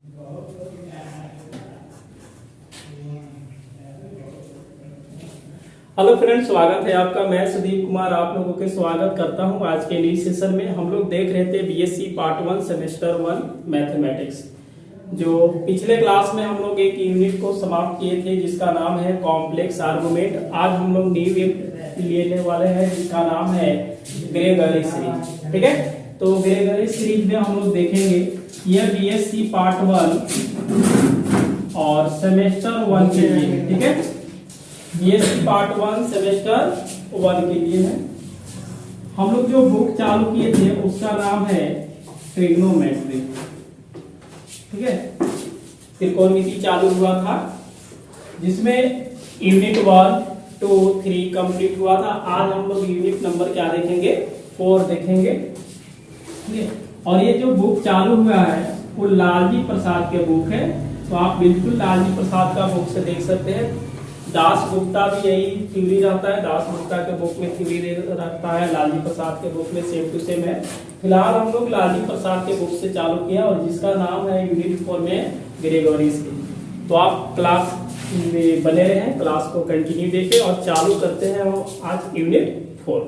Hello friends, स्वागत है आपका। मैं सुदीप कुमार आप लोगों के स्वागत करता हूं। आज के लिए सेशन में हम लोग देख रहे थे बीएससी पार्ट 1 सेमेस्टर 1 मैथमेटिक्स। जो पिछले क्लास में हम लोग एक यूनिट को समाप्त किए थे जिसका नाम है कॉम्प्लेक्स आर्गुमेंट। आज हम लोग न्यू यूनिट लेने वाले हैं जिसका नाम है ग्रेगरी सीरीज। ठीक है, तो ग्रेगरी सीरीज में हम लोग देखेंगे यह बीएससी पार्ट 1 और सेमेस्टर 1 के लिए। ठीक है, बीएससी पार्ट 1 सेमेस्टर 1 के लिए है। हम लोग जो बुक चालू किए थे उसका नाम है ट्रिग्नोमेट्री। ठीक है, त्रिकोणमिति चालू हुआ था जिसमें यूनिट 1, 2, 3 कंप्लीट हुआ था। आज हम लोग यूनिट नंबर क्या देखेंगे? 4 देखेंगे। ठीक है, और ये जो बुक चालू हुआ है वो लालजी प्रसाद के बुक है, तो आप बिल्कुल लालजी प्रसाद का बुक से देख सकते हैं। दास गुप्ता भी यही थ्योरी रहता है, दास गुप्ता के बुक में थ्योरी रहता है, लालजी प्रसाद के बुक में सेम टू सेम है। फिलहाल हम लोग लालजी प्रसाद के बुक से चालू किया और जिसका नाम है यूनिट 4 में ग्रेगरी सीरीज। तो आप क्लास में बने रहें, क्लास को कंटिन्यू देखें और चालू करते हैं आज यूनिट 4।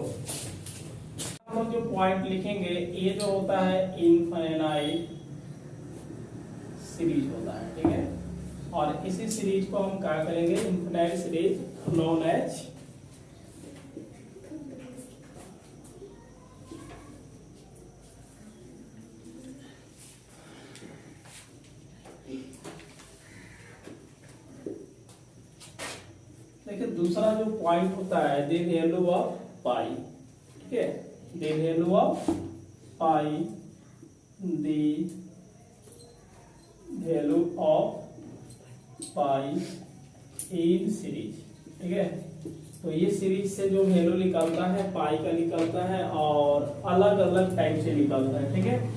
हम लोग जो पॉइंट लिखेंगे ये जो होता है इनफाइनाइट सीरीज होता है। ठीक है, और इसी सीरीज को हम क्या करेंगे? इनफिनाइट सीरीज नोन एज देखिए, दूसरा जो पॉइंट होता है द वैल्यू ऑफ पाई। ठीक है, the value of pi, the value of pi in series. ठीक है, तो ये सीरीज से जो वैल्यू निकलता है पाई का निकलता है और अलग अलग टाइप से निकलता है। ठीक है,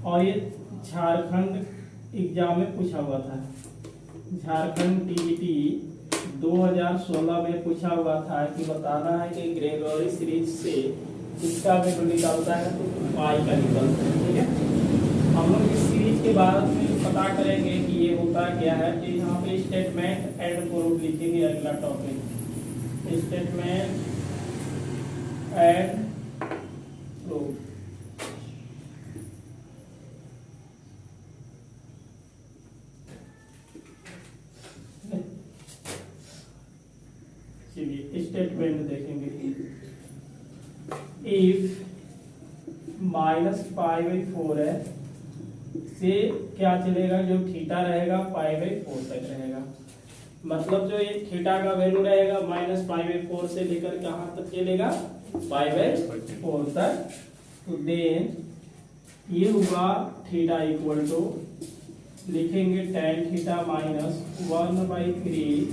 और ये झारखंड एग्जाम में पूछा हुआ था, झारखंड टीईटी 2016 में पूछा हुआ था कि बताना है कि ग्रेगरी सीरीज से किसका वैल्यू निकलता है, तो पाई का निकलता है। ठीक है, हम लोग इस सीरीज के बाद में पता करेंगे कि ये होता क्या है। कि यहाँ पे स्टेटमेंट एंड प्रूफ लिखेंगे। अगला टॉपिक स्टेटमेंट एंड प्रूफ। चलिए स्टेटमेंट देखेंगे। इफ -π/4 है से क्या चलेगा? जो थीटा रहेगा π/4 तक रहेगा। मतलब जो ये थीटा का वैल्यू रहेगा -π/4 से लेकर कहां तक चलेगा? π/4 तक। तो देन ये हुआ थीटा इक्वल टू लिखेंगे tan theta -1/3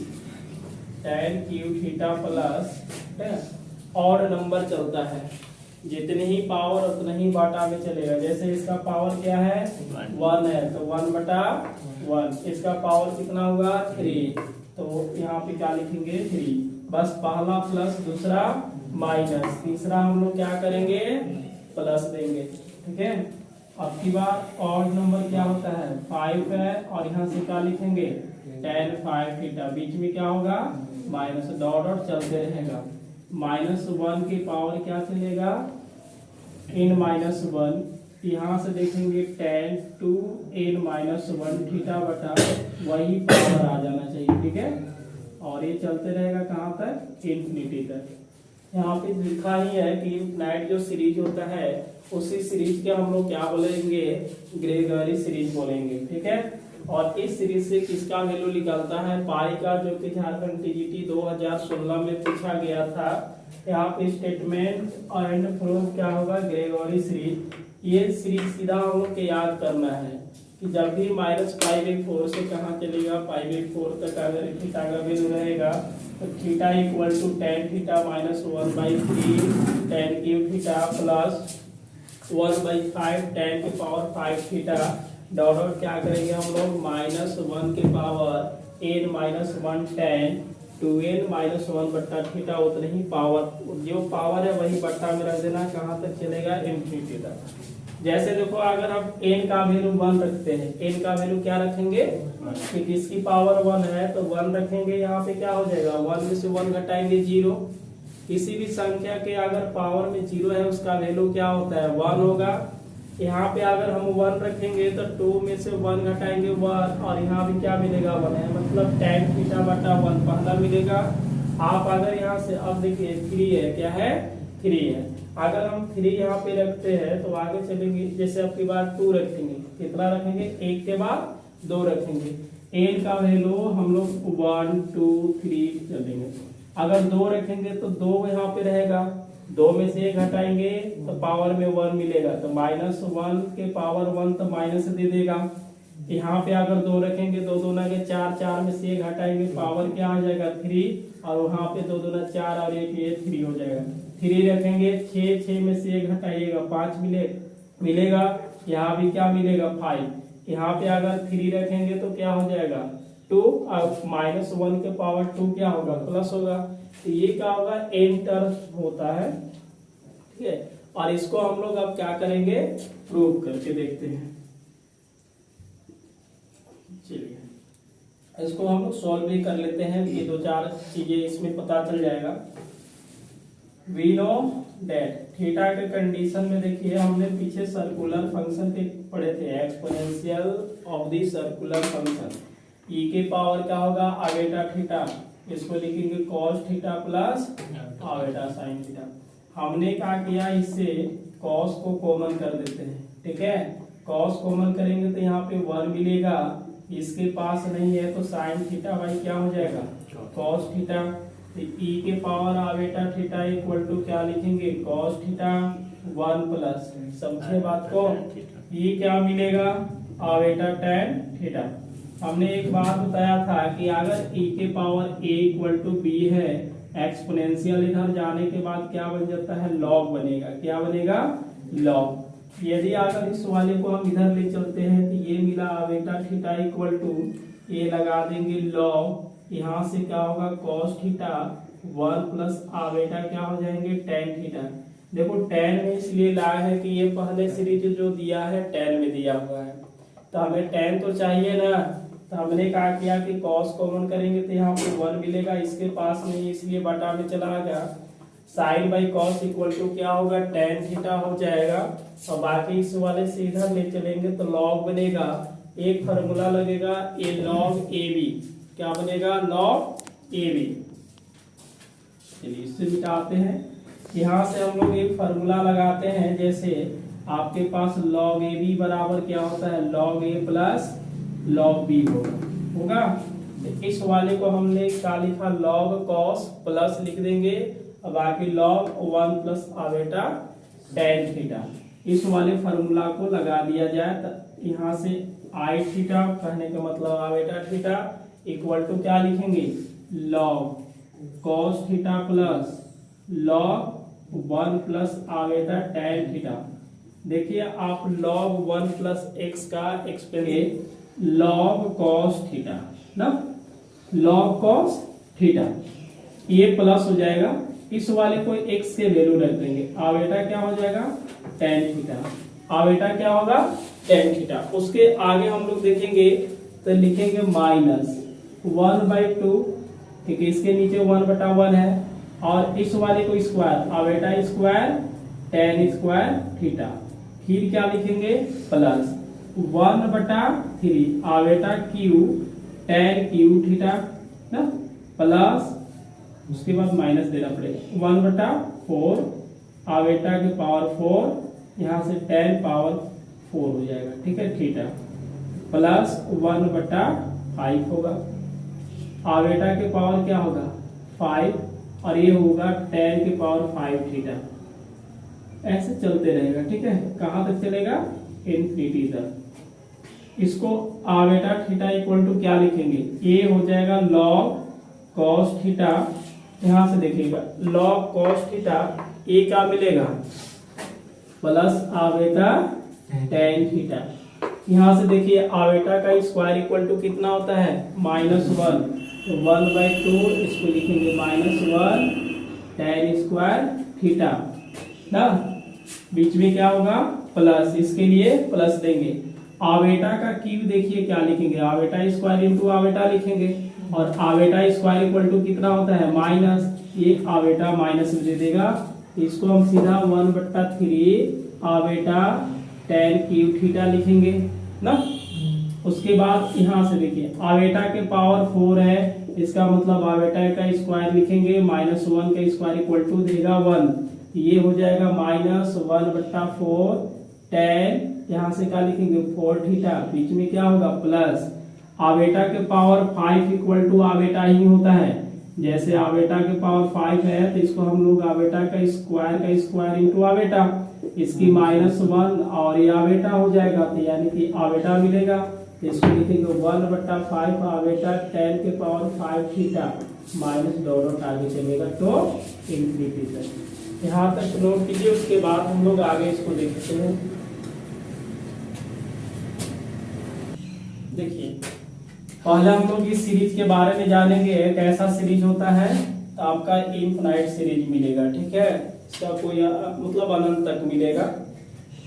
tan cube theta plus odd number चलता है, जितने ही पावर उतना ही बाटा में चलेगा। जैसे इसका पावर क्या है? 1 है, तो 1/1। इसका पावर कितना हुआ? 3, तो यहाँ पे क्या लिखेंगे? 3। बस पहला प्लस, दूसरा माइनस, तीसरा हम लोग क्या करेंगे? प्लस देंगे। ठीक है, अब की बार ऑड नंबर क्या होता है? 5 है, और यहाँ से क्या लिखेंगे? tan 5 theta. बीच में क्या होगा? माइनस, डॉट डॉट चलते रहेगा। -1 की पावर क्या चलेगा? n-1। यहाँ से देखेंगे tan 2n-1 थीटा बटा वही पावर आ जाना चाहिए। ठीक है, और ये चलते रहेगा कहाँ तक? इन्फिनिटी तक। यहाँ पे लिखा ही है कि इनफिनाइट जो सीरीज होता है उसी सीरीज के हम लोग क्या बोलेंगे? ग्रेगरी सीरीज बोलेंगे। ठीक है, और इस सीरीज से किसका वैल्यू निकलता है? पाई का, जो कि झारखंड टीजीटी 2016 में पूछा गया था। यहाँ पे स्टेटमेंट एंड प्रूफ क्या होगा? Gregory series. ये सीरीज सीधा हम लोग को याद करना है कि जब भी -π/4 से कहाँ चलेगा? π/4 तक अगर थीटा का वैल्यू रहेगा तो theta equal to tan theta -1/3 tan cube theta plus 1/5 tan की पावर 5 थीटा डॉट डॉट क्या करेंगे हम लोग? -1 की पावर n-1 tan 2n-1 बट्टा थीटा, उतने ही पावर, जो पावर है वही बट्टा में रख देना। कहाँ तक चलेगा? इन्फिनिटी तक। जैसे देखो अगर हम n का वैल्यू 1 रखते हैं, n का वैल्यू क्या रखेंगे कि किसकी पावर 1 है तो 1 रखेंगे, यहाँ पे क्या हो जाएगा 1 में से 1 घटाएंगे 0। किसी भी संख्या के अगर पावर में 0 है उसका वैल्यू क्या होता है 1 होगा। यहाँ पे अगर हम 1 रखेंगे तो 2 में से 1 घटाएंगे 1, और यहाँ भी क्या मिलेगा 1 है, मतलब tan थीटा बटा 1 पहला मिलेगा। आप अगर यहाँ से अब देखिए 3 है, क्या है 3 है, अगर हम 3 यहाँ पे रखते हैं तो आगे चलेंगे, जैसे आपकी बात 2 रखेंगे, कितना रखेंगे 1 के बाद 2 रखेंगे, n का वैल्यू हम लोग 1 2 3 चलेंगे। अगर 2 रखेंगे तो 2 यहाँ पे रहेगा, 2 में से 1 घटाएंगे तो पावर में 1 मिलेगा, तो -1 के पावर 1 तो माइनस दे देगा। यहाँ पे अगर 2 रखेंगे 2 दूना के 4, 4 में से 1 घटाएंगे पावर क्या आ जाएगा 3, और वहाँ पे 2 दूना 4 और 1 ये 3 हो जाएगा। 3 रखेंगे 6, 6 में से 1 घटाइएगा 5 मिलेगा, यहाँ भी क्या मिलेगा 5। यहाँ पे अगर 3 रखेंगे तो क्या हो जाएगा 2, और -1 के पावर 2 क्या होगा प्लस होगा। तो ये क्या होगा n टर्म होता है, ठीक है। और इसको हम लोग अब क्या करेंगे प्रूव करके देखते हैं। चलिए इसको हम लोग सॉल्व भी कर लेते हैं, ये 2-4 चीजें इसमें पता चल जाएगा। वी नो दैट थीटा के कंडीशन में देखिए हमने पीछे सर्कुलर फंक्शन के पढ़े थे, exponential of the circular function. E के पावर क्या होगा आवेटा थीटा, इसको लिखेंगे cos theta plus iota sine theta. हमने क्या किया, इससे cos को कॉमन कर देते हैं, ठीक है। cos कॉमन करेंगे तो यहाँ पे 1 मिलेगा, इसके पास नहीं है तो साइन थीटा भाई क्या हो जाएगा cos थीटा। तो e के पावर आवेटा थीटा इक्वल टू क्या लिखेंगे cos थीटा 1 प्लस, समझे बात को, ये क्या मिलेगा आवेटा tan थीटा। हमने एक बात बताया था कि अगर e के power a equal to b है, एक्सपोनेंशियल इधर जाने के बाद क्या बन जाता है लॉग बनेगा, क्या बनेगा लॉग। यदि अगर इस वाले को हम इधर ले चलते हैं तो ये मिला आवेटा थीटा इक्वल टू, ये लगा देंगे लॉग, यहाँ से क्या होगा cos थीटा 1 प्लस आवेटा क्या हो जाएंगे tan थीटा। देखो tan में इसलिए लाया है कि ये पहले सीरीज जो दिया है tan में दिया हुआ है, तो हमें tan तो चाहिए ना, तो हमने क्या किया कि cos कॉमन करेंगे तो यहाँ पे 1 मिलेगा, इसके पास नहीं इसलिए बटा में चला गया। Sine by cos equal to क्या होगा tan थीटा हो जाएगा, और बाकी इस वाले से इधर ले चलेंगे तो log बनेगा, एक फार्मूला लगेगा a log ab, क्या बनेगा log ab। चलिए इससे मिटाते हैं, यहाँ से हम लोग एक फार्मूला लगाते हैं, जैसे आपके पास log ab बराबर क्या होता है log a plus log b होगा। तो इस वाले को हमने क्या लिखा log cos प्लस लिख देंगे, और बाकी log 1 plus iota tan theta. इस वाले फार्मूला को लगा दिया जाए तो यहाँ से i थीटा कहने का मतलब आवेटा थीटा इक्वल टू क्या लिखेंगे log cos theta plus log 1 plus iota tan theta. देखिए आप log 1 प्लस x का एक्सपेरिमेंट log cos थीटा ना, log cos थीटा, ये प्लस हो जाएगा, इस वाले को x के वैल्यू रख देंगे, आवेटा क्या हो जाएगा tan थीटा, आवेटा क्या होगा tan थीटा। उसके आगे हम लोग देखेंगे तो लिखेंगे -1/2, ठीक है, इसके नीचे 1/1 है, और इस वाले को square iota square tan square theta, फिर क्या लिखेंगे plus 1/3 iota cube tan cube theta ना, प्लस उसके बाद माइनस देना पड़ेगा 1/4 आवेटा के पावर 4, यहाँ से tan पावर 4 हो जाएगा, ठीक है थीटा, प्लस 1/5 होगा, आवेटा के पावर क्या होगा 5, और ये होगा tan के पावर 5 थीटा। ऐसे चलते रहेगा, ठीक है, कहाँ तक चलेगा इनफिनिटी तक। इसको आवेटा थीटा इक्वल टू क्या लिखेंगे, ये हो जाएगा log cos थीटा, यहाँ से देखिएगा log cos थीटा ये क्या मिलेगा प्लस आवेटा tan थीटा। यहाँ से देखिए आवेटा का स्क्वायर इक्वल टू कितना होता है -1, तो 1/2 इसको लिखेंगे -1 tan स्क्वायर थीटा ना, बीच में क्या होगा प्लस, इसके लिए प्लस देंगे। आवेटा का क्यूब देखिए क्या लिखेंगे, आवेटा स्क्वायर इंटू आवेटा लिखेंगे, और आवेटा स्क्वायर इक्वल टू कितना होता है माइनस, ये आवेटा माइनस में दे देगा, इसको हम सीधा 1/3 आवेटा tan क्यूब थीटा लिखेंगे ना। उसके बाद यहाँ से देखिए आवेटा के पावर 4 है, इसका मतलब आवेटा का स्क्वायर लिखेंगे, -1 का स्क्वायर इक्वल टू देगा 1, ये हो जाएगा -1/4 tan, यहाँ से क्या लिखेंगे 4 थीटा, बीच में क्या होगा प्लस, आवेटा के पावर 5 इक्वल टू आवेटा ही होता है, जैसे आवेटा के पावर 5 है तो इसको हम लोग आवेटा का स्क्वायर इंटू आवेटा, इसकी -1 और ये आवेटा हो जाएगा, तो यानी कि आवेटा मिलेगा, तो इसको लिखेंगे 1/5 आवेटा tan के पावर 5 थीटा माइनस डॉट आगे चलेगा तो इंफिनिटी तक। यहाँ तक नोट कीजिए, उसके बाद हम लोग आगे इसको देखते हैं। देखिए पहले हम लोग इस सीरीज के बारे में जानेंगे, कैसा सीरीज होता है, तो आपका इनफिनाइट सीरीज मिलेगा, ठीक है, इसका कोई मतलब अनंत तक मिलेगा।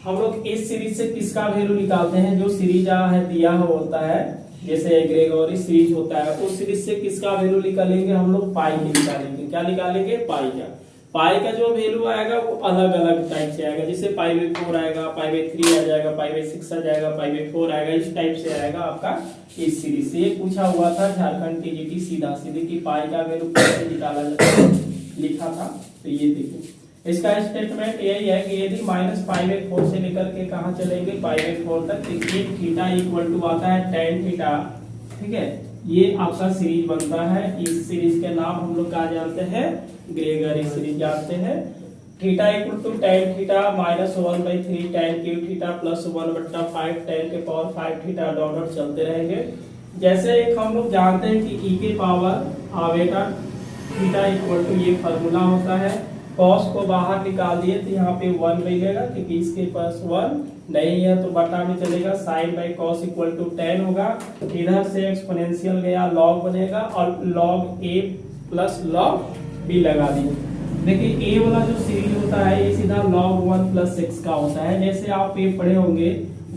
हम लोग इस सीरीज से किसका वैल्यू निकालते हैं, जो सीरीज है दिया होता है, जैसे ग्रेगोरी सीरीज होता है, उस सीरीज से किसका वैल्यू निकालेंगे हम लोग, पाई की निकालेंगे। क्या निकालेंगे, पाई का। पाई का जो वैल्यू आएगा वो अलग अलग टाइप से आएगा, जैसे π/4 आएगा, π/3 आ जाएगा, π/6 आ जाएगा, π/4 आएगा, इस टाइप से आएगा आपका इस सीरीज से। ये पूछा हुआ था झारखंड टीजीटी सीधा सीधे की पाई का वैल्यू कैसे निकाला जाता है, लिखा था। तो ये देखिए इसका स्टेटमेंट यही है कि यदि -π/4 से लेकर के कहाँ चलेंगे π/4 तक, एक थीटा इक्वल टू आता है tan थीटा, ठीक है, ये आपका सीरीज बनता है। इस सीरीज के नाम हम लोग क्या जानते हैं, ग्रेगरी सीरीज जानते हैं। Theta equal to tan theta -1/3 tan cube theta plus 1/5 tan के पावर 5 थीटा डॉट डॉट चलते रहेंगे। जैसे एक हम लोग जानते हैं कि e के पावर आवेटा थीटा इक्वल टू ये फॉर्मूला होता है, cos को बाहर निकाल दिए तो यहाँ पे 1 मिलेगा, क्योंकि इसके पास 1 नहीं है तो बटा में चलेगा, sin by cos equal to tan होगा, इधर से एक्सपोनेंशियल गया log बनेगा, और log a plus log b लगा दिए। देखिए a वाला जो सीरीज होता है ये सीधा log 1 प्लस 6 का होता है। जैसे आप ये पढ़े होंगे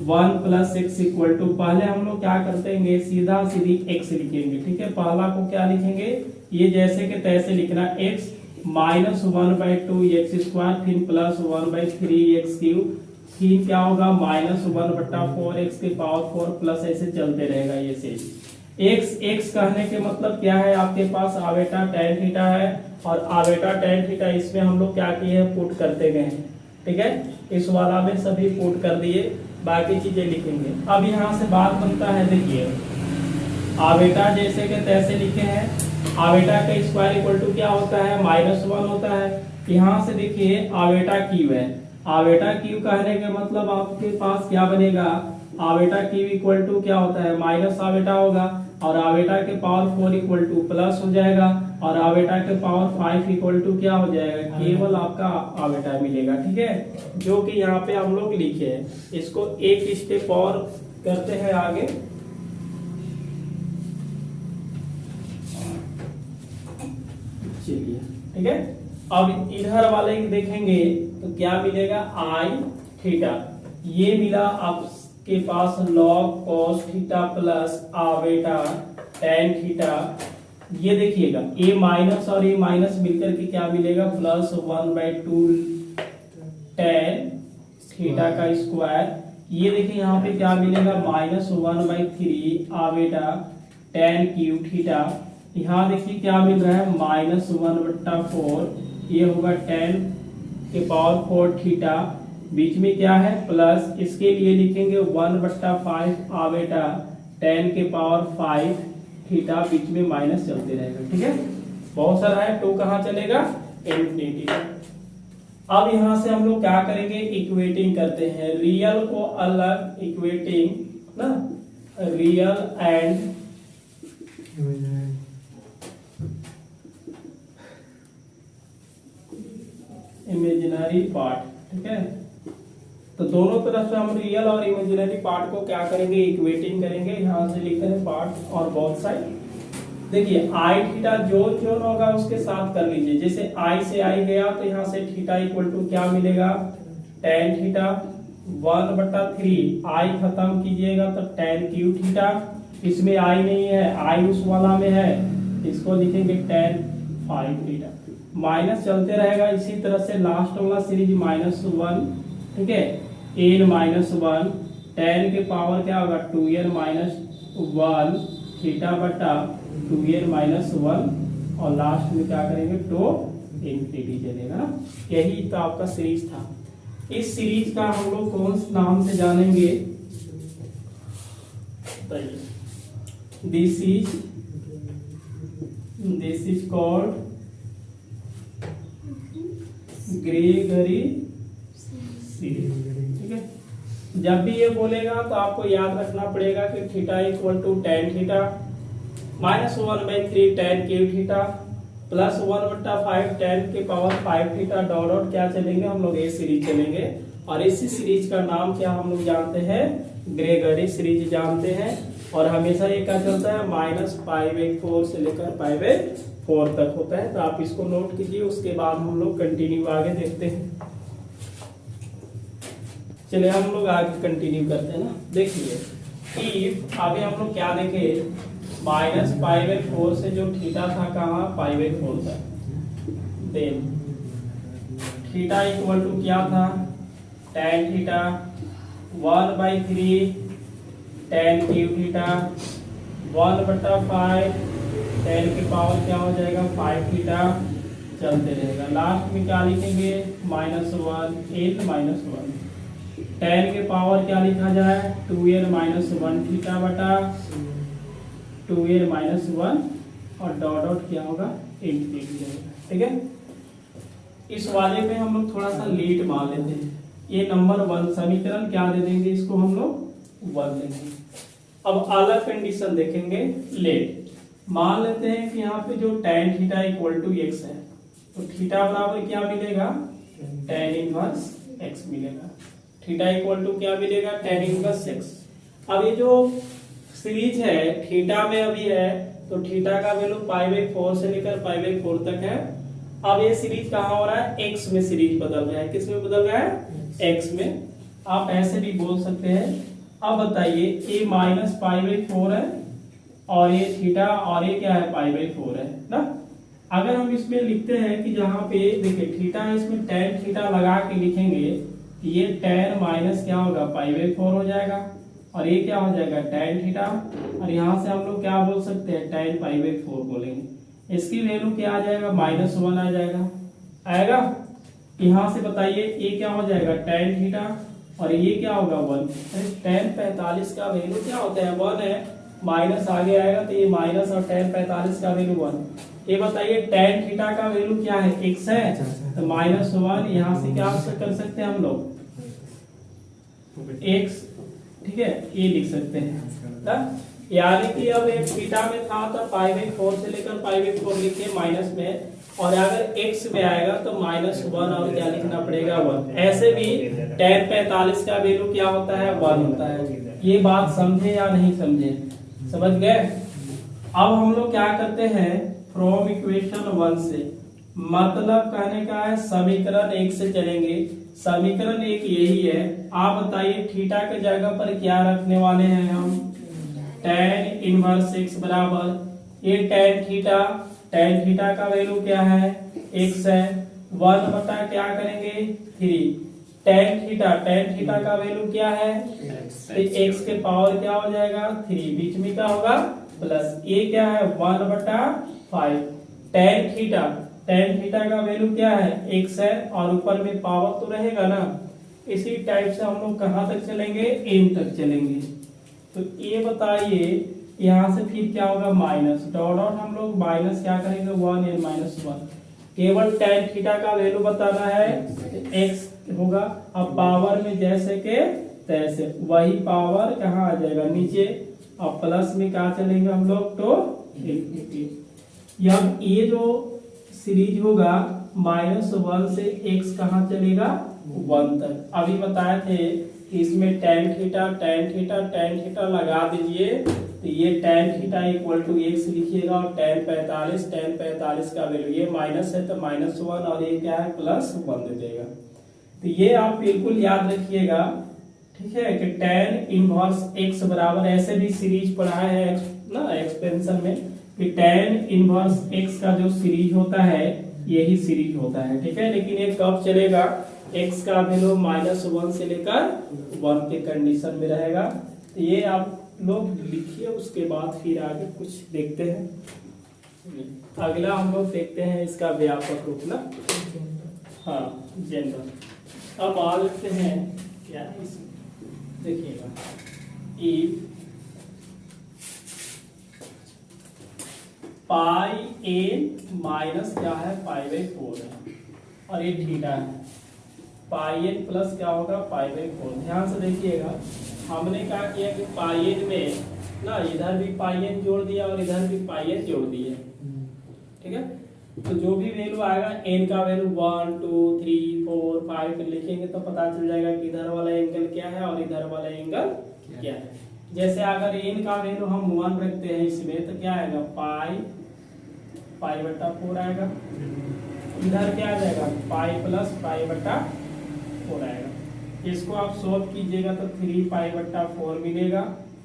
1 प्लस 6 इक्वल टू, पहले हम लोग क्या करते हैं सीधा सीधी x लिखेंगे, ठीक है, पहला को क्या लिखेंगे, ये जैसे कि तैसे लिखना, x -1/2 x स्क्वायर, फिर +1/3 x क्यूब, फिर क्या होगा -1/4 x के पावर 4 प्लस, ऐसे चलते रहेगा ये सीरीज। x कहने के मतलब क्या है, आपके पास आवेटा tan थीटा है, और आवेटा tan थीटा इसमें हम लोग क्या किए हैं, पुट करते गए हैं, ठीक है, इस वाला में सभी पुट कर दिए, बाकी चीजें लिखेंगे। अब यहाँ से बात बनता है, देखिए आवेटा जैसे कि तैसे लिखे हैं, आवेटा का स्क्वायर इक्वल टू क्या होता है -1 होता है। यहाँ से देखिए आवेटा क्यूब है, आवेटा क्यूब कहने के मतलब आपके पास क्या बनेगा, आवेटा क्यूब इक्वल टू क्या होता है माइनस आवेटा होगा, और आवेटा के पावर 4 इक्वल टू प्लस हो जाएगा, और आवेटा के पावर 5 इक्वल टू क्या हो जाएगा, केवल आपका आवेटा मिलेगा, ठीक है, जो कि यहाँ पे हम लोग लिखे हैं। इसको एक स्टेप और करते हैं आगे। चलिए ठीक है, अब इधर वाले देखेंगे तो क्या मिलेगा, आई थीटा, ये मिला आपके पास log cos theta plus iota tan theta. ये देखिएगा a माइनस और a माइनस मिलकर के क्या मिलेगा, +1/2 tan थीटा का स्क्वायर। ये देखिए यहाँ पे क्या मिलेगा, -1/3 आवेटा tan क्यूब थीटा। यहाँ देखिए क्या मिल रहा है, -1/4, ये होगा tan के पावर 4 थीटा, बीच में क्या है प्लस, इसके लिए लिखेंगे 1/5 आवेटा tan के पावर 5 थीटा, बीच में माइनस चलते रहेगा, ठीक है, बहुत सारा है, टू कहाँ चलेगा, इनफिनिटी। अब यहाँ से हम लोग क्या करेंगे, इक्वेटिंग करते हैं, रियल को अलग इक्वेटिंग ना, रियल एंड इमेजिनरी पार्ट, ठीक है, तो दोनों तरफ से हम रियल और इमेजिनरी पार्ट को क्या करेंगे, इक्वेटिंग करेंगे। यहाँ से लिखते हैं पार्ट और बोथ साइड। देखिए आई थीटा जो होगा उसके साथ कर लीजिए, जैसे आई से आई गया तो यहाँ से थीटा इक्वल टू क्या मिलेगा, tan थीटा 1/3 आई खत्म कीजिएगा तो tan क्यू थीटा, इसमें आई नहीं है, आई उस वाला में है, इसको लिखेंगे tan फाइव थीटा। माइनस चलते रहेगा इसी तरह से, लास्ट वाला सीरीज -1, ठीक है, n-1 tan के पावर क्या होगा 2n-1 थीटा बटा 2n-1 और लास्ट में क्या करेंगे तो इंफिनिटी चलेगा ना। यही तो आपका सीरीज था। इस सीरीज का हम लोग कौन से नाम से जानेंगे? This is called Gregory series, ठीक है। जब भी ये बोलेगा तो आपको याद रखना पड़ेगा कि theta equal to tan theta -1/3 tan cube theta plus 1/5 tan के पावर 5 थीटा डॉट डॉट क्या चलेंगे हम लोग, ये सीरीज चलेंगे। और इसी सीरीज का नाम क्या हम लोग जानते हैं? ग्रेगरी सीरीज जानते हैं। और हमेशा ये क्या चलता है, -π/4 से लेकर π/4 तक होता है। तो आप इसको नोट कीजिए, उसके बाद हम लोग कंटिन्यू आगे देखते हैं। चलिए हम लोग आगे कंटिन्यू करते हैं ना। देखिए इफ अभी हम लोग क्या देखे, -π/4 से जो थीटा था कहाँ π/4 तक, देन थीटा इक्वल टू क्या था tan theta 1/3 tan cube theta 1/5 tan के पावर क्या हो जाएगा 5 थीटा, चलते रहेगा। लास्ट में क्या लिखेंगे -1 n-1 tan के पावर क्या लिखा जाए 2n-1 थीटा बटा 2n-1 और डॉट डॉट क्या होगा इंफिनिटी रहेगा, ठीक है। इस वाले में हम लोग थोड़ा सा लेट मान लेते हैं। ये नंबर 1 समीकरण क्या दे देंगे, इसको हम लोग 1 देंगे। अब अलग कंडीशन देखेंगे, लेट मान लेते हैं कि यहाँ पे जो tan theta equal to x है, तो थीटा बराबर क्या मिलेगा tan इनवर्स x मिलेगा। थीटा इक्वल टू क्या मिलेगा tan इनवर्स x। अब ये जो सीरीज है थीटा में अभी है, तो थीटा का वैल्यू π/4 से लेकर π/4 तक है। अब ये सीरीज कहाँ हो रहा है, x में सीरीज बदल रहा है। किस में बदल रहा है, x में। आप ऐसे भी बोल सकते हैं। अब बताइए ये -π/4 है और ये थीटा और ये क्या है π/4 है ना। अगर हम इसमें लिखते हैं कि जहाँ पे देखिए थीटा है, इसमें tan थीटा लगा के लिखेंगे, ये tan माइनस क्या होगा π/4 हो जाएगा और ये क्या हो जाएगा tan थीटा, और यहाँ से हम लोग क्या बोल सकते हैं tan π/4 बोलेंगे। इसकी वैल्यू क्या आ जाएगा -1 आ जाएगा, आएगा। यहाँ से बताइए ये क्या हो जाएगा tan थीटा और ये क्या होगा 1। tan 45 का वैल्यू क्या होता है 1 है, माइनस आगे आएगा तो ये माइनस और tan 45 का वैल्यू 1। ये बताइए tan थीटा का वैल्यू क्या है x है, तो -1 यहाँ से क्या कर सकते हैं हम लोग x, ठीक है, ये लिख सकते हैं। यानी कि अब एक थीटा में था तो π/4 से लेकर π/4 लिखे माइनस में, और अगर x में आएगा तो -1 और क्या लिखना पड़ेगा 1। ऐसे भी tan 45 का वैल्यू क्या होता है 1 होता है। ये बात समझे या नहीं समझे, समझ गए। अब हम लोग क्या करते हैं, फ्रॉम इक्वेशन 1 से, मतलब कहने का है समीकरण 1 से चलेंगे। समीकरण 1 यही है। आप बताइए थीटा के जगह पर क्या रखने वाले हैं हम, tan इनवर्स x बराबर ये tan थीटा का वैल्यू क्या है x है, 1 बटा क्या करेंगे 3 tan थीटा का वैल्यू क्या है x के पावर क्या हो जाएगा 3, बीच में क्या होगा प्लस, ये क्या है 1/5 tan थीटा का वैल्यू क्या है x है और ऊपर में पावर तो रहेगा ना। इसी टाइप से हम लोग कहाँ तक चलेंगे n तक चलेंगे। तो ये बताइए यहाँ से फिर क्या होगा माइनस डॉट डॉट, हम लोग माइनस क्या करेंगे 1n-1। केवल tan थीटा का वैल्यू बताना है, x होगा। अब पावर में जैसे के तैसे, वही पावर कहाँ आ जाएगा नीचे, अब प्लस में क्या चलेंगे हम लोग तो ये जो सीरीज होगा -1 से x कहाँ चलेगा 1 तक। अभी बताए थे कि इसमें tan थीटा लगा दीजिए, तो ये tan theta equal to x लिखिएगा और tan 45 का वैल्यू, ये माइनस है तो -1 और ये क्या है +1 दे देगा। तो ये आप बिल्कुल याद रखिएगा ठीक है, कि tan इनवर्स x बराबर, ऐसे भी सीरीज पढ़ा है ना एक्सपेंशन में, कि tan इनवर्स x का जो सीरीज होता है यही सीरीज होता है। ठीक है, लेकिन ये कब चलेगा, x का वैल्यू -1 से लेकर 1 के कंडीशन में रहेगा। तो ये आप लोग लिखिए, उसके बाद फिर आगे कुछ देखते हैं। अगला हम लोग देखते हैं इसका व्यापक रूप ना, हाँ जनरल। अब आ लेते हैं क्या इस, देखिएगा इफ पाई n माइनस क्या है π/4 है और ये थीटा है, पाई n प्लस क्या होगा π/4। ध्यान से देखिएगा, हमने क्या किया कि पाई n में ना इधर भी पाई n जोड़ दिया और इधर भी पाई n जोड़ दिए। ठीक है, तो जो भी वैल्यू आएगा n का वैल्यू 1 2 3 4 5 लिखेंगे तो पता चल जाएगा कि इधर वाला एंगल क्या है और इधर वाला एंगल क्या है। जैसे अगर n का वैल्यू हम 1 रखते हैं इसमें तो क्या आएगा π/4 आएगा, इधर क्या आ जाएगा π + π/4 आएगा। इसको आप सोल्व कीजिएगा तो 3π/4 मिलेगा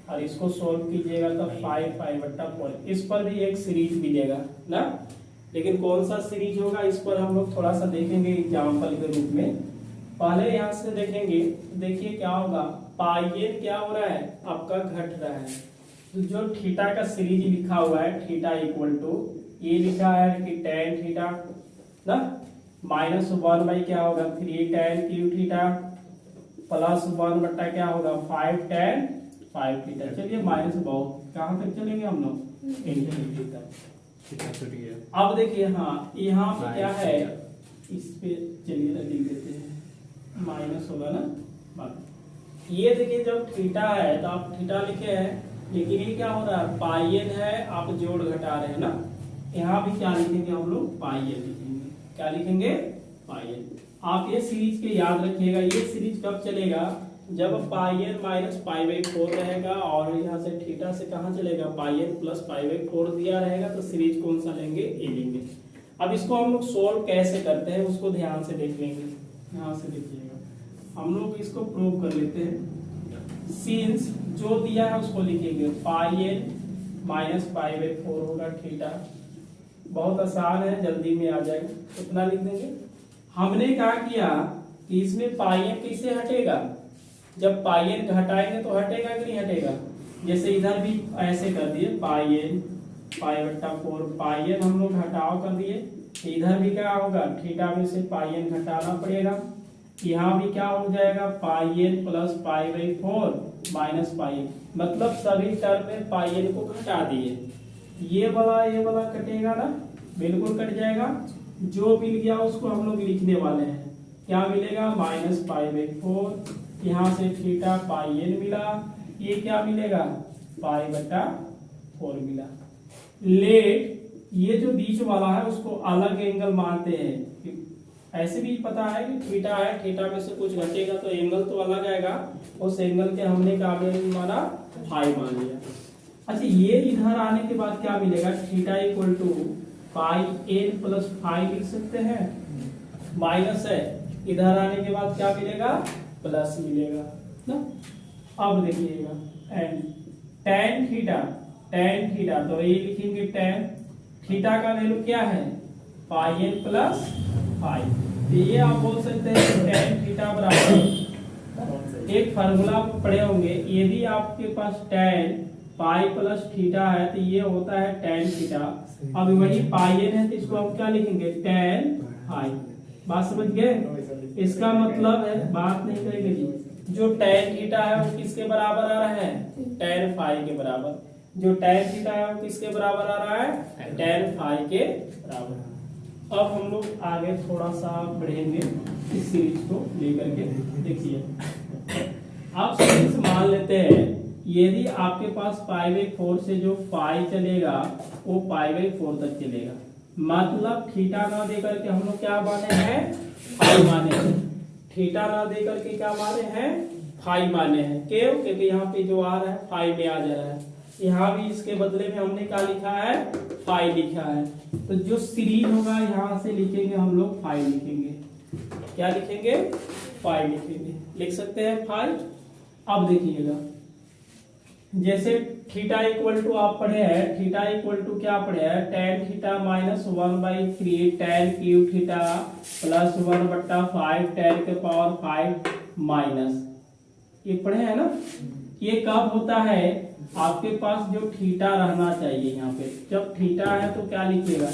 और इसको सोल्व कीजिएगा तो 5π/4। इस पर भी एक सीरीज मिलेगा ना, लेकिन कौन सा सीरीज होगा इस पर हम लोग थोड़ा सा देखेंगे एग्जाम्पल के रूप में। पहले यहाँ से देखेंगे, देखिए क्या होगा, पाई n क्या हो रहा है आपका घट रहा है, तो जो थीटा का सीरीज लिखा हुआ है थीटा इक्वल टू ये लिखा है कि tan थीटा ना -1 बाई क्या होगा 3 tan क्यू थीटा प्लस 1 बट्टा क्या होगा 5 tan 5 थीटा। चलिए माइनस बहुत कहाँ तक चलेंगे हम लोग इनफिनिटी तक। अब देखिए हाँ यहाँ पे क्या है, इस पे चलिए लिख देते हैं माइनस होगा ना। ये देखिए जब थीटा है तो आप थीटा लिखे हैं, लेकिन ये क्या हो रहा है पाई n है, आप जोड़ घटा रहे हैं ना। यहाँ भी क्या लिखेंगे हम लोग पाई n लिखेंगे, क्या लिखेंगे पाई n। आप ये सीरीज के याद रखिएगा, ये सीरीज कब चलेगा जब पाई n -π/4 रहेगा और यहाँ से थीटा से कहाँ चलेगा पाई n + π/4 दिया रहेगा तो सीरीज कौन सा लेंगे ए लेंगे। अब इसको हम लोग सोल्व कैसे करते हैं उसको ध्यान से देख लेंगे। यहाँ से देखिएगा हम लोग इसको प्रूव कर लेते हैं। सिंस जो दिया है उसको लिखेंगे पाई n -π/4 होगा थीटा, बहुत आसान है जल्दी में आ जाएगा, कितना लिख देंगे। हमने क्या किया कि इसमें पाई n कैसे हटेगा, जब पाई n घटाएंगे तो हटेगा कि नहीं हटेगा। जैसे इधर भी ऐसे कर दिए पाई n π/4, पाई n हम लोग घटाव कर दिए, इधर भी क्या होगा थीटा में से पाई n घटाना पड़ेगा। यहाँ भी क्या हो जाएगा पाई n + π/4 - पाई n, मतलब सभी टर्म में पाई n को घटा दिए। ये वाला कटेगा ना, बिल्कुल कट जाएगा। जो मिल गया उसको हम लोग लिखने वाले हैं, क्या मिलेगा -π/4, यहाँ से थीटा पाई n मिला, ये क्या मिलेगा π/4 मिला। लेट ये जो बीच वाला है उसको अलग एंगल मानते हैं, ऐसे भी पता है कि थीटा है, थीटा में से कुछ घटेगा तो एंगल तो अलग आएगा, उस एंगल के हमने क्या माना फाई मान लिया। अच्छा ये इधर आने के बाद क्या मिलेगा theta equal to pi n + phi लिख सकते हैं, माइनस है, इधर आने के बाद क्या मिलेगा प्लस मिलेगा ना। अब देखिएगा एंड tan थीटा तो ये लिखेंगे tan थीटा का वैल्यू क्या है पाई n + फाई। तो ये आप बोल सकते हैं tan थीटा बराबर, एक फार्मूला पढ़े होंगे, यदि आपके पास tan पाई + थीटा है तो ये होता है tan थीटा। अब वही पाई n है तो इसको हम क्या लिखेंगे tan फाई। बात समझ गए, इसका मतलब है बात नहीं करेंगे जी, जो tan थीटा है वो किसके बराबर आ रहा है tan फाई के बराबर, जो tan थीटा है वो किसके बराबर आ रहा है tan फाई के बराबर। अब हम लोग आगे थोड़ा सा बढ़ेंगे इस सीरीज को लेकर के। देखिए आप सीरीज मान लेते हैं, यदि आपके पास π/4 से जो फाई चलेगा वो π/4 तक चलेगा, मतलब थीटा ना देकर के हम लोग क्या माने हैं फाई माने हैं, थीटा ना देकर के क्या माने हैं फाई माने हैं। क्यों, क्योंकि यहाँ पे जो आ रहा है फाई में आ जा रहा है, यहाँ भी इसके बदले में हमने क्या लिखा है फाई लिखा है। तो जो सीरीज होगा यहाँ से लिखेंगे हम लोग फाई लिखेंगे, क्या लिखेंगे फाई लिखेंगे, लिख सकते हैं फाई। अब देखिएगा, जैसे थीटा इक्वल टू आप पढ़े हैं, थीटा इक्वल टू क्या पढ़े हैं, tan theta minus 1/3 ten cube theta plus 1/5 ten के पावर 5 माइनस, ये पढ़े हैं ना। ये कब होता है, आपके पास जो थीटा रहना चाहिए यहाँ पे, जब थीटा है तो क्या लिखिएगा,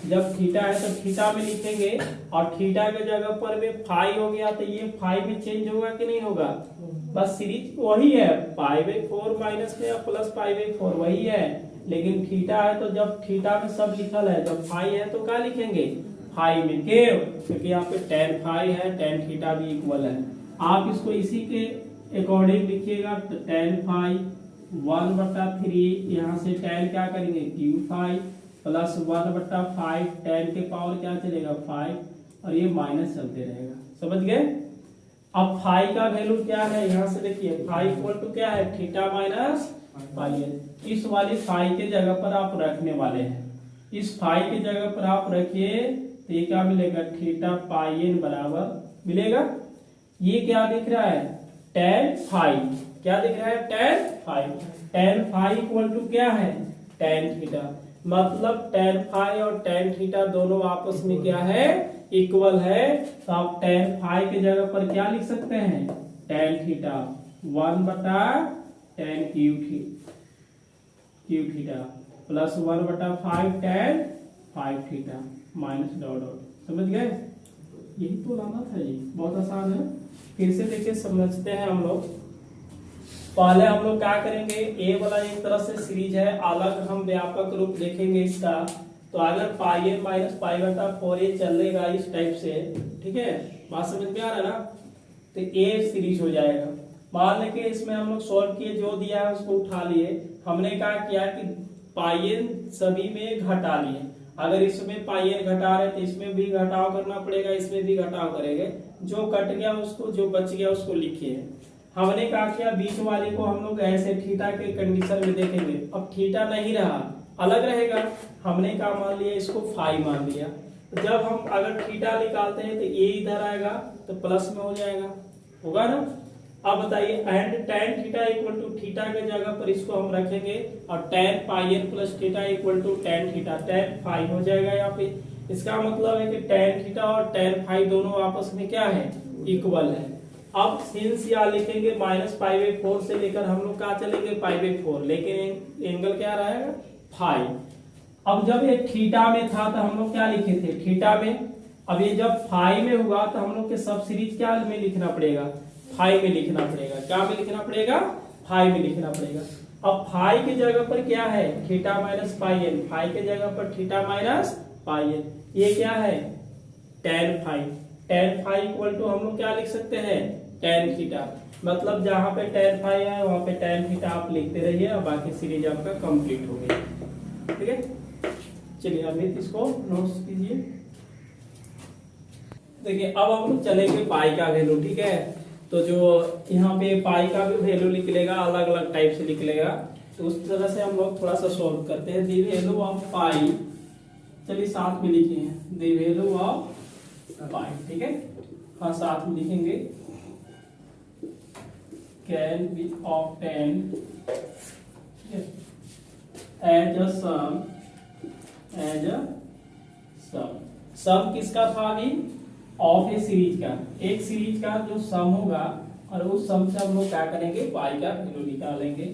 जब थीटा है तो थीटा में लिखेंगे, और थीटा के जगह पर में फाई हो गया तो ये फाई में चेंज होगा कि नहीं होगा, बस सीरीज वही है, π/4 माइनस में प्लस π/4 वही है, लेकिन थीटा है तो जब थीटा में सब लिखल है, जब फाई है तो क्या लिखेंगे, फाई में, क्यों, क्योंकि यहाँ पे tan फाई है, tan थीटा भी इक्वल है। आप इसको इसी के अकॉर्डिंग लिखिएगा, tan फाई 1/3, यहाँ से tan क्या करेंगे क्यू फाई प्लस 1/5 tan के पावर क्या चलेगा 5, और ये माइनस चलते रहेगा, समझ गए। अब फाई का वैल्यू क्या है, यहाँ से देखिए फाई इक्वल टू क्या है, थीटा माइनस पाई है। इस वाली फाई के जगह पर आप रखने वाले हैं, इस फाई के जगह पर आप रखिए तो ये क्या मिलेगा, थीटा पाई एन बराबर मिलेगा। ये क्या दिख रहा है, tan फाई, क्या दिख रहा है, tan phi, tan phi equal to क्या है, tan थीटा, मतलब tan फाई और tan थीटा दोनों आपस में क्या है, इक्वल है, तो आप tan फाई के जगह पर क्या लिख सकते हैं, tan theta 1/tan Q theta plus 1/5 tan 5 theta minus dot dot, समझ गए। यही तो लाना था जी, बहुत आसान है। फिर से देखिए समझते हैं हम लोग। पहले हम लोग क्या करेंगे, ए वाला एक तरह से सीरीज है, अलग हम व्यापक रूप देखेंगे इसका, तो अगर पाई एन माइनस π/4 ये चलेगा इस टाइप से, ठीक है, बात समझ में आ रहा है ना, तो ए सीरीज हो जाएगा। मान लें कि इसमें हम लोग सॉल्व किए, जो दिया है उसको उठा लिए, हमने क्या किया कि पाई एन सभी में घटा लिए, अगर इसमें पाई एन घटा रहे तो इसमें भी घटाव करना पड़ेगा, इसमें भी घटाव करेंगे, जो कट गया उसको, जो बच गया उसको लिखिए। हमने क्या किया, बीच वाले को हम लोग ऐसे थीटा के कंडीशन में देखेंगे, अब थीटा नहीं रहा, अलग रहेगा, हमने क्या मान लिया, इसको फाई मान लिया। जब हम अगर थीटा निकालते हैं तो ये इधर आएगा तो प्लस में हो जाएगा, होगा ना। अब बताइए, and tan theta equal to theta के जगह पर इसको हम रखेंगे, और tan pi n plus theta equal to tan theta, tan phi हो जाएगा यहाँ पे। इसका मतलब है कि tan थीटा और tan फाई दोनों आपस में क्या है, इक्वल है। अब सिंस यहाँ लिखेंगे -π/4 से लेकर हम लोग क्या चलेंगे π/4, लेकिन एंगल क्या रहेगा, फाई। अब जब ये थीटा में था तो हम लोग क्या लिखे थे, थीटा में, अब ये जब फाई में हुआ तो हम लोग के सब सीरीज क्या में लिखना पड़ेगा, फाई में लिखना पड़ेगा, क्या में लिखना पड़ेगा, फाई में लिखना पड़ेगा। अब फाई की जगह पर क्या है, theta minus pi n, phi के जगह पर थीटा माइनस पाई एन, ये क्या है, tan phi, tan phi equal to हम लोग क्या लिख सकते हैं, tan थीटा, मतलब जहां पे tan फाई है वहां पे tan थीटा आप लिखते रहिए, और बाकी सीरीज आपका कंप्लीट हो गई, ठीक है। चलिए अमित इसको नोट्स कीजिए। देखिए अब हम लोग चलेंगे पाई का वैल्यू, ठीक है, तो जो यहाँ पे पाई का भी वैल्यू निकलेगा, अलग अलग टाइप से निकलेगा, तो उस तरह से हम लोग थोड़ा सा सॉल्व करते हैं। दी वैल्यू ऑफ पाई, चलिए साथ में लिखे हैं, दी वैल्यू ऑफ पाई, ठीक है, हाँ साथ में लिखेंगे, can be obtain as a sum, as a sum, sum किसका था अभी, ऑफ ए सीरीज का, एक सीरीज का जो सम होगा, और उस सम से हम लोग क्या करेंगे, पाई का वैल्यू निकालेंगे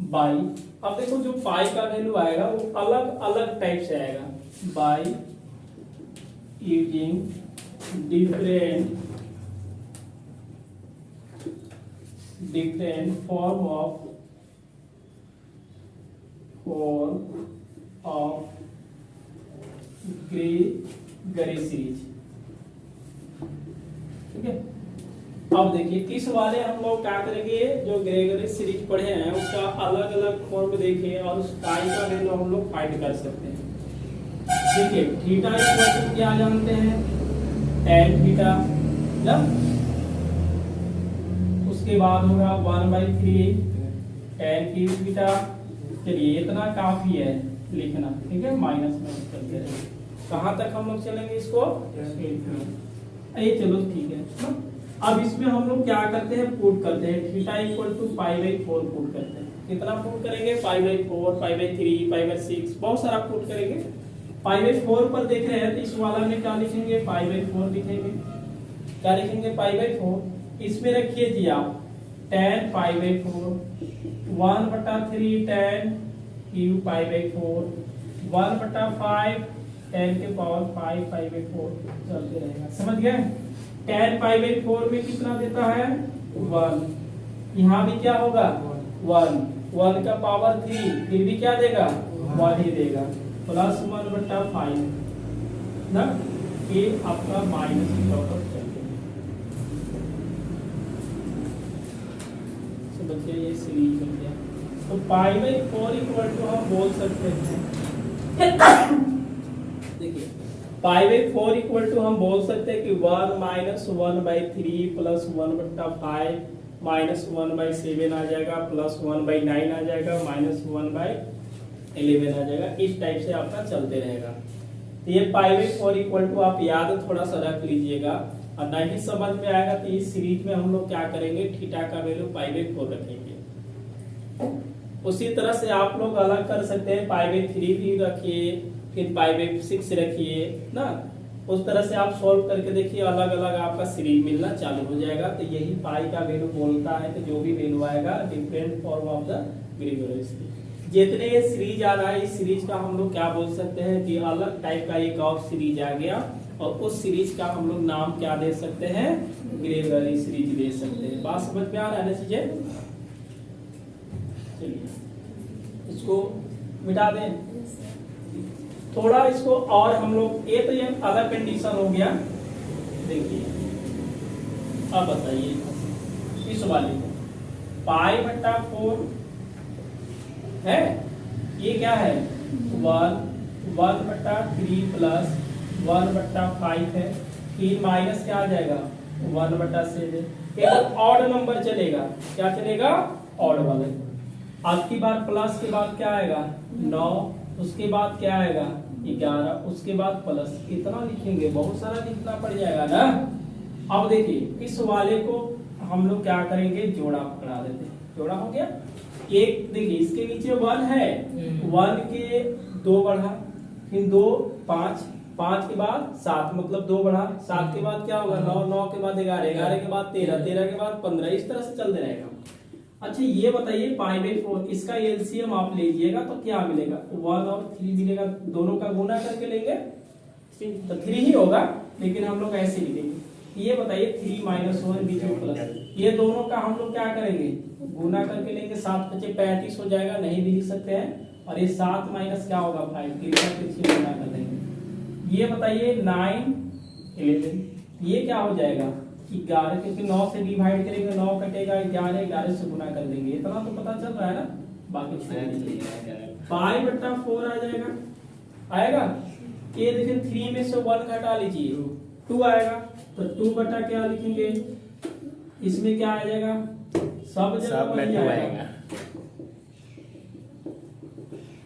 बाई। अब देखो जो पाई का वैल्यू आएगा वो अलग अलग टाइप से आएगा, by using different form of Gregory series, ठीक है। अब देखिए इस वाले हम लोग क्या करेंगे, जो ग्रेगरी सीरीज पढ़े हैं उसका अलग अलग फॉर्म देखिए, और उस पाई का वैल्यू हम लोग फाइंड कर सकते हैं। देखिए थीटा इक्वल टू क्या जानते हैं, tan थीटा, उसके बाद होगा 1/3 tan क्यूब थीटा। चलिए इतना काफी है लिखना, ठीक है, माइनस में चलते रहे, कहाँ तक हम लोग चलेंगे इसको, ये चलो ठीक है। अब इसमें हम लोग क्या करते हैं, पुट करते हैं, थीटा इक्वल टू π/4 पुट करते हैं। कितना पुट करेंगे, π/4, π/3, π/6, बहुत सारा पुट करेंगे। π/4 पर देख रहे हैं तो इस वाला में क्या लिखेंगे, π/4 लिखेंगे। क्या लिखेंगे, π/4। इसमें रखिए जी आप tan π/4, 1/3 tan क्यूब π/4, 1/5 tan के पावर 5 π/4 चलते रहेगा। समझ गए। tan π/4 में कितना देता है, 1। यहाँ भी क्या होगा, 1, 1 का पावर 3, फिर भी क्या देगा, 1 ही देगा, प्लस 1/5 ना, ये आपका माइनस डॉट चलते हैं। तो बच्चे ये सीरीज बन गया। तो π/4 इक्वल टू हम बोल सकते हैं, देखिए π/4 इक्वल टू हम बोल सकते हैं कि 1 - 1/3 प्लस 1/5 माइनस 1/7 आ जाएगा, प्लस 1/9 आ जाएगा, माइनस 1/11 आ जाएगा। इस टाइप से आपका चलते रहेगा। तो ये π/4 इक्वल टू आप याद थोड़ा सा रख लीजिएगा, और नहीं समझ में आएगा तो इस सीरीज में हम लोग क्या करेंगे, थीटा का वैल्यू π/4 रखेंगे। उसी तरह से आप लोग अलग कर सकते हैं, π/3 भी रखिए, फिर π/6 रखिए ना। उस तरह से आप सॉल्व करके देखिए, अलग अलग आपका सीरीज मिलना चालू हो जाएगा। तो यही पाई का वैल्यू बोलता है कि जो भी वैल्यू आएगा different form of the Gregory series. जितने ये सीरीज आ रहा है, इस सीरीज का हम लोग क्या बोल सकते हैं कि अलग टाइप का एक और सीरीज आ गया, और उस सीरीज का हम लोग नाम क्या दे सकते हैं, ग्रेगोरी सीरीज दे सकते हैं। बात समझ में आ रहा है ना चीजें। चलिए इसको मिटा दें थोड़ा इसको, और हम लोग ये तो ये अलग कंडीशन हो गया। देखिए अब बताइए इस वाले को π/4 है, ये क्या है 1/3 प्लस 1/5 है, फिर माइनस क्या आ जाएगा 1/7। एक ऑड नंबर चलेगा, क्या चलेगा, ऑड वाले। आपकी बार प्लस के बाद क्या आएगा 9, उसके बाद क्या आएगा 11, उसके बाद प्लस, कितना लिखेंगे, बहुत सारा लिखना पड़ जाएगा ना। अब देखिए इस वाले को हम लोग क्या करेंगे, जोड़ा पकड़ा देते हैं। जोड़ा हो गया, एक देखिए इसके नीचे 1 है, 1 के 2 बढ़ा, फिर 2 5, 5 के बाद 7 मतलब 2 बढ़ा, 7 के बाद क्या होगा 9, 9 के बाद 11, 11 के बाद 13, 13 के बाद 15, इस तरह से चलते रहेगा। अच्छा ये बताइए π/4 इसका एलसीएम आप लीजिएगा तो क्या मिलेगा, 1 और 3 मिलेगा, दोनों का गुना करके लेंगे तो 3 ही होगा, लेकिन हम लोग ऐसे ही लेंगे। ये बताइए 3 - 1 बीच में प्लस, ये दोनों का हम लोग क्या करेंगे, गुना करके लेंगे, 7 × 5 = 35 हो जाएगा, नहीं भी लिख सकते हैं। और ये 7 माइनस क्या होगा 5, 3 से गुना कर देंगे। ये बताइए 9 11, ये क्या हो जाएगा 11, क्योंकि 9 से डिवाइड करेंगे 9 कटेगा, 11 11 से गुना कर देंगे। इतना तो पता चल रहा है ना, बाकी π/4 आ जाएगा, आएगा। ये देखिए 3 में से 1 घटा लीजिए 2 आएगा, तो 2 बटा क्या लिखेंगे, इसमें क्या आ जाएगा, सब जगह वही आएगा।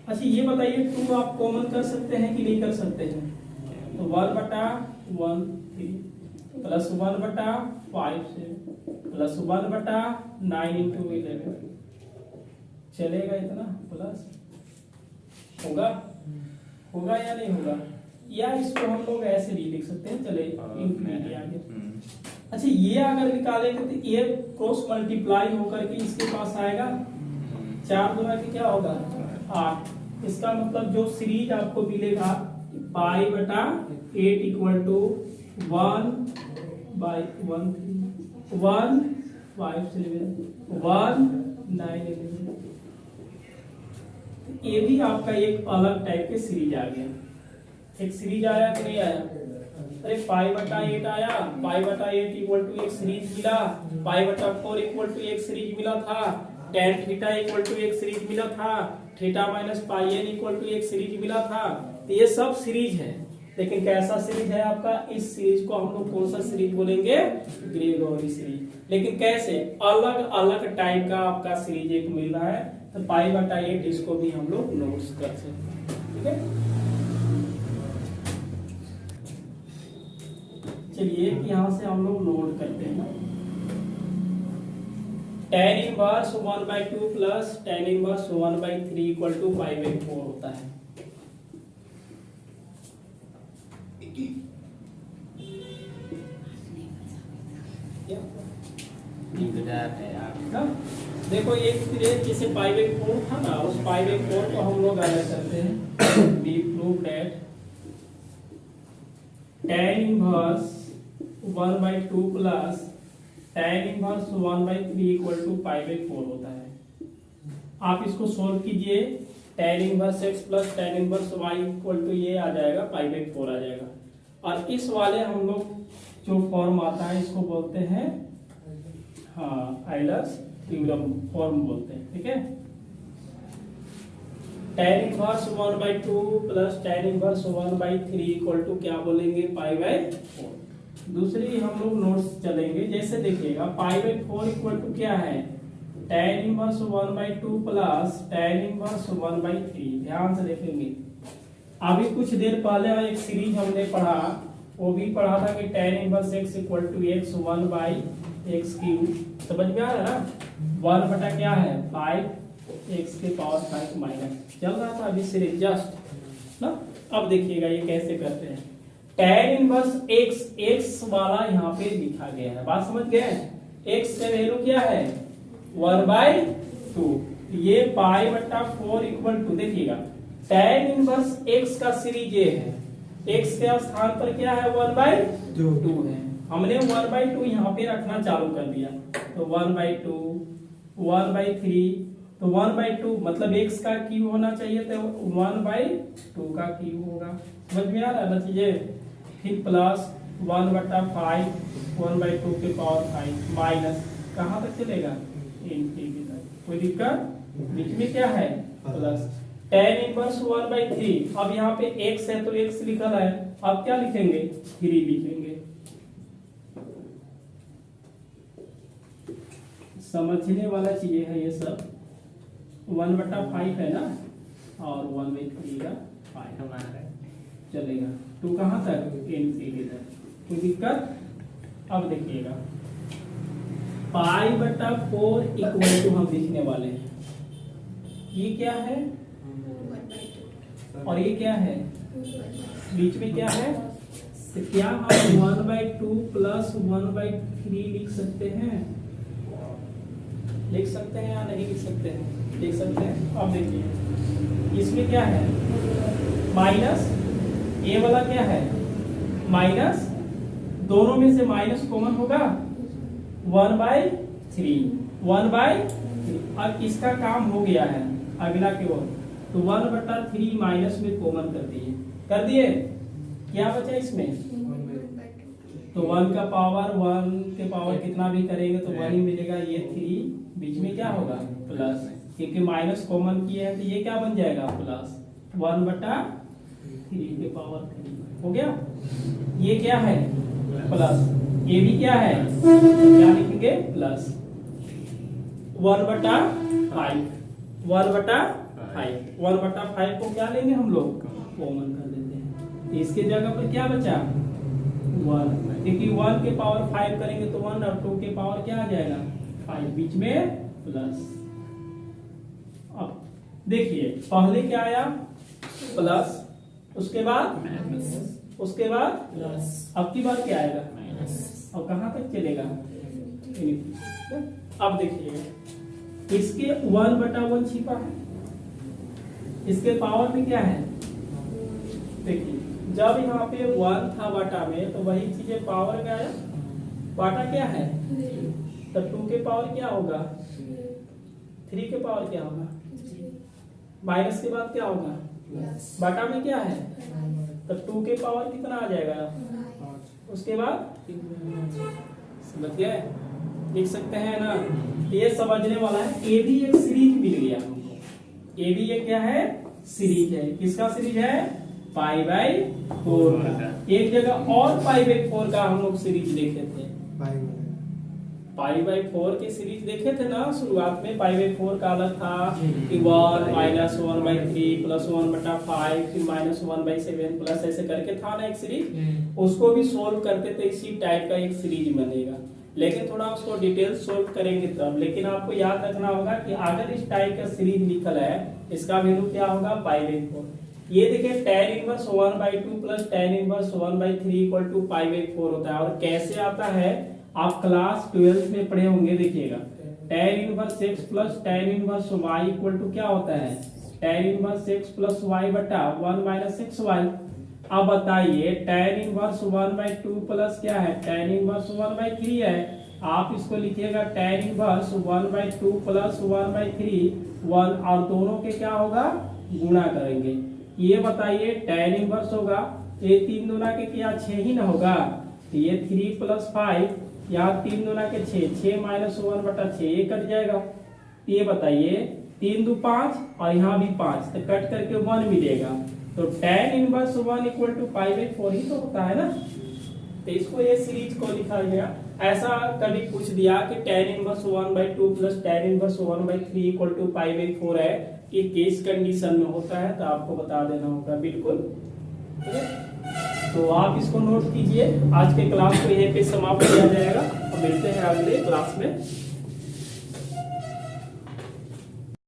अच्छा ये बताइए 2 आप कॉमन कर सकते हैं कि नहीं कर सकते हैं, तो 1/1 3 प्लस 1/5 से प्लस 1/9 × 11 चलेगा, इतना प्लस होगा, होगा या नहीं होगा, या इसको हम लोग ऐसे भी लिख सकते हैं, चले आगे। अच्छा ये अगर निकालेंगे तो ये क्रॉस मल्टीप्लाई होकर के इसके पास आएगा, 4 गुना के क्या होगा 8। इसका मतलब जो सीरीज आपको मिलेगा π/8 इक्वल टू 1/1 1 5 7 1 9 11। ये भी आपका एक अलग टाइप के सीरीज आ गया। एक सीरीज आया कि नहीं आया, अरे π/8 आया, π/8 इक्वल टू एक सीरीज मिला, π/4 इक्वल टू एक सीरीज मिला था, tan थीटा इक्वल टू एक सीरीज मिला था, theta minus πn equal to एक सीरीज मिला था। तो ये सब सीरीज है, लेकिन कैसा सीरीज है आपका, इस सीरीज को हम लोग कौन सा सीरीज बोलेंगे, ग्रेगोरी सीरीज। लेकिन कैसे, अलग अलग टाइप का आपका सीरीज एक मिल रहा है, तो π/8 इसको भी हम लोग नोट्स कर सकते हैं, ठीक है। चलिए कि यहाँ से हम लोग नोट करते हैं। tan inverse 1/2 plus tan inverse 1/3 equal to 5/4 होता है। देखो एक पीरियड जैसे 5/4 था ना, उस 5/4 को हम लोग अलग करते हैं। We prove that tan inverse 1/2 plus tan inverse 1/3 equal to 5/4 होता है। आप इसको सोल्व कीजिए, tan inverse x plus tan inverse y equal टू ये आ जाएगा 5/4 आ जाएगा। और इस वाले हम लोग जो फॉर्म आता है इसको बोलते हैं आइलर्स थ्योरम फॉर्म बोलते हैं। ठीक है, tan inverse 1/2 plus tan inverse 1/3 equal to क्या बोलेंगे 5/4। दूसरी हम लोग नोट्स चलेंगे, जैसे देखिएगा 5/4 इक्वल टू क्या है tan inverse 1/2 plus tan inverse 1/3। ध्यान से देखेंगे, अभी कुछ देर पहले एक सीरीज हमने पढ़ा, वो भी पढ़ा था कि tan inverse x equal to x 1/x3। समझ में आ रहा है ना, 1 बटा क्या है 5 x के पावर 5 माइनस चल रहा था अभी सीरीज जस्ट ना। अब देखिएगा ये कैसे करते हैं। tan इनवर्स x वाला यहाँ पे लिखा गया है, बात समझ गए। x का वैल्यू क्या है 1/2, ये π/4 इक्वल टू देखिएगा tan इनवर्स x का सीरीज ये है, x के स्थान पर क्या है 1/2 है। हमने 1/2 यहाँ पे रखना चालू कर दिया, तो 1/2 1/3, तो 1/2 मतलब x का क्यूब होना चाहिए, तो 1/2 का क्यूब होगा। समझ में आ रहा है ना चीजें। फिर प्लस 1/5 1/2 के पावर 5 माइनस कहाँ तक चलेगा इनफिनिटी तक। कोई दिक्कत, बीच में क्या है प्लस tan इनवर्स 1/3। अब यहाँ पे x है तो x लिखा है, अब क्या लिखेंगे 3 लिखेंगे। समझने वाला चीजें है ये सब। 1/5 है ना, और 1/3 का 5 चलेगा। 2 कहाँ तक इनफिनिटी तक, कोई दिक्कत। अब देखिएगा π/4 इक्वल टू हम लिखने वाले हैं, ये क्या है और ये क्या है, बीच में क्या है, तो क्या हम 1/2 प्लस 1/3 लिख सकते हैं, लिख सकते हैं या नहीं लिख सकते हैं, लिख सकते हैं। अब देखिए इसमें क्या है माइनस, ये वाला क्या है माइनस, दोनों में से माइनस कॉमन होगा 1/3 1/3। अब इसका काम हो गया है, अगला की ओर, तो 1/3 माइनस में कॉमन कर दिए, क्या बचा इसमें, तो 1 का पावर 1 के पावर कितना भी करेंगे तो 1 ही मिलेगा। ये 3 बीच में क्या होगा प्लस, क्योंकि माइनस कॉमन किए हैं तो ये क्या बन जाएगा प्लस 1/3 के पावर 3 हो गया। ये क्या है प्लस, ये भी क्या है, क्या लिखेंगे प्लस 1/5 1/5 को क्या लेंगे हम लोग कॉमन कर देते हैं। इसके जगह पर क्या बचा 1, क्योंकि 1 के पावर 5 करेंगे तो 1 और 2 के पावर क्या आ जाएगा 5, बीच में प्लस। अब देखिए पहले क्या आया प्लस, उसके बाद प्लस, अब की बार क्या आएगा माइनस, और कहां तक चलेगा। अब देखिएगा इसके 1/1 छिपा है, इसके पावर में क्या है, देखिए जब यहाँ पे 1 था बाटा में तो वही चीजें पावर का आया, बाटा क्या है तो 2 के पावर क्या होगा 3 के पावर क्या होगा, माइनस के बाद क्या होगा बाटा में क्या है, तो 2 के पावर कितना आ जाएगा, उसके बाद समझ गए, लिख सकते हैं ना। ये समझने वाला है। ए भी एक सीरीज मिल गया हमको, ए भी ये क्या है सीरीज है, किसका सीरीज है π/4 का। एक जगह और π/4 का हम लोग सीरीज देखे थे, π/4 की सीरीज देखे थे ना शुरुआत में। π/4 का अलग था कि 1 -1/3 + 1/5 फिर -1/7 प्लस ऐसे करके था ना एक सीरीज। उसको भी सोल्व करते थे, इसी टाइप का एक सीरीज बनेगा, लेकिन थोड़ा उसको डिटेल सोल्व करेंगे तब। लेकिन आपको याद रखना होगा कि अगर इस टाइप का सीरीज लिखल है, इसका वैल्यू क्या होगा π/4। ये देखिए tan inverse 1/2 plus tan inverse 1/3 equal to π/4 होता है। और कैसे आता है आप क्लास 12th में पढ़े होंगे, देखिएगा tan inverse x plus tan inverse y equal to क्या होता है tan inverse x plus y बटा 1 माइनस xy। अब बताइए tan इनवर्स 1/2 प्लस क्या है tan इनवर्स 1/3 है। आप इसको लिखिएगा tan इनवर्स 1/2 प्लस 1/3 1, और दोनों के क्या होगा गुणा करेंगे। ये बताइए tan इनवर्स होगा, ये 3 दूना के क्या 6 ही ना होगा, तो ये 3 + 5, यहाँ 3 दूना के 6, 6 - 1/6 ये कट जाएगा। ये बताइए 3 2 5 और यहाँ भी 5, तो कट करके 1 मिलेगा। तो tan इनवर्स 1 इक्वल टू π/4 ही तो होता है ना। तो इसको ये सीरीज को लिखा गया। ऐसा कभी पूछ दिया कि tan inverse 1/2 plus tan inverse 1/3 equal to π/4 है, ये केस कंडीशन में होता है, तो आपको बता देना होगा बिल्कुल। ठीक है, तो आप इसको नोट कीजिए। आज के क्लास को यहीं पे समाप्त किया जाएगा और मिलते हैं अगले क्लास में।